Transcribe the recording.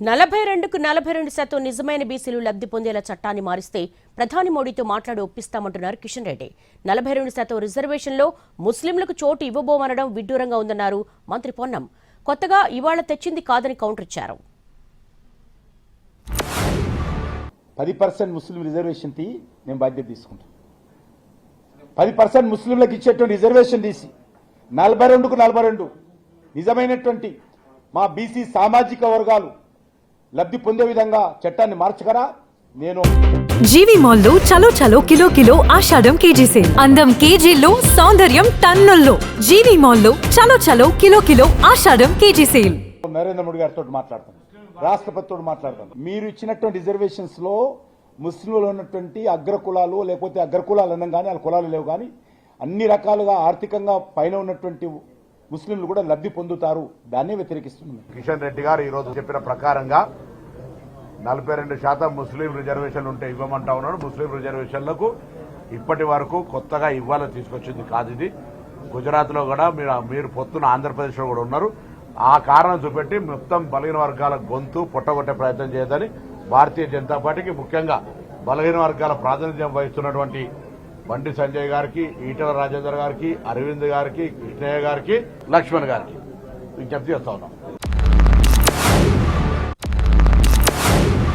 42కు 42% నిజమైన బీసీలు లబ్ధి పొందేలా చట్టాన్ని మారిస్తే ప్రధాని మోడీతో మాట్లాడి ఒప్పిస్తామంటున్నారు కిషన్ రెడ్డి. 42% రిజర్వేషన్లో ముస్లింలకు చోటు ఇవ్వబోమనడం విడ్డూరంగా ఉందన్నారు మంత్రి పొన్నం. కొత్తగా ఇవాళ తెచ్చింది కాదని కౌంటర్ ఇచ్చారు. 10% ముస్లిం రిజర్వేషన్ తీ నేను బాధ్యత తీసుకుంటాను. 10% ముస్లింలకు ఇచ్చేటువంటి రిజర్వేషన్ తీసి 42కు 42 నిజమైనటువంటి మా బీసీ సామాజిక వర్గాలు లబ్ధి పొందే విధంగా చట్టాన్ని మార్చగరా. నేను జీవి మాల్లో చలో చలో కిలో కిలో ఆషాఢం కేజీ సేల్. అందం కేజీల్లో, సౌందర్యం టన్నుల్లో. జీవి మాల్లో చలో చలో కిలో కిలో ఆషాఢం కేజీ సేల్. నరేంద్ర మోడీ గారితో మాట్లాడతాను, రాష్ట్రపతితో మాట్లాడతాను. మీరు ఇచ్చినటువంటి రిజర్వేషన్స్ లో ముస్లింలు ఉన్నటువంటి అగ్రకులాలు లేకపోతే అగ్రకులాలు అన్నం కానీ వాళ్ళ కులాలు లేవు కానీ అన్ని రకాలుగా ఆర్థికంగా పైన ఉన్నటువంటి ముస్లింలు కూడా లబ్ధి పొందుతారు. దాన్నే వ్యతిరేకిస్తున్నాం. కిషన్ రెడ్డి గారు ఈ రోజు చెప్పిన ప్రకారంగా 42% ముస్లిం రిజర్వేషన్లు ఉంటే ఇవ్వమంటా ఉన్నాడు. ముస్లిం రిజర్వేషన్లకు ఇప్పటి వరకు కొత్తగా ఇవ్వాలని తీసుకొచ్చింది కాదు ఇది. గుజరాత్ లో కూడా మీరు పొత్తున ఆంధ్రప్రదేశ్ లో కూడా ఉన్నారు. ఆ కారణం చూపెట్టి మొత్తం బలహీన వర్గాల గొంతు పొట్టగొట్టే ప్రయత్నం చేయదని భారతీయ జనతా పార్టీకి, ముఖ్యంగా బలహీన వర్గాల ప్రాతినిధ్యం వహిస్తున్నటువంటి బండి సంజయ్ గారికి, ఈటల రాజేందర్ గారికి, అరవింద్ గారికి, కృష్ణయ్య గారికి, లక్ష్మణ్ గారికి విజ్ఞప్తి చేస్తా ఉన్నాం.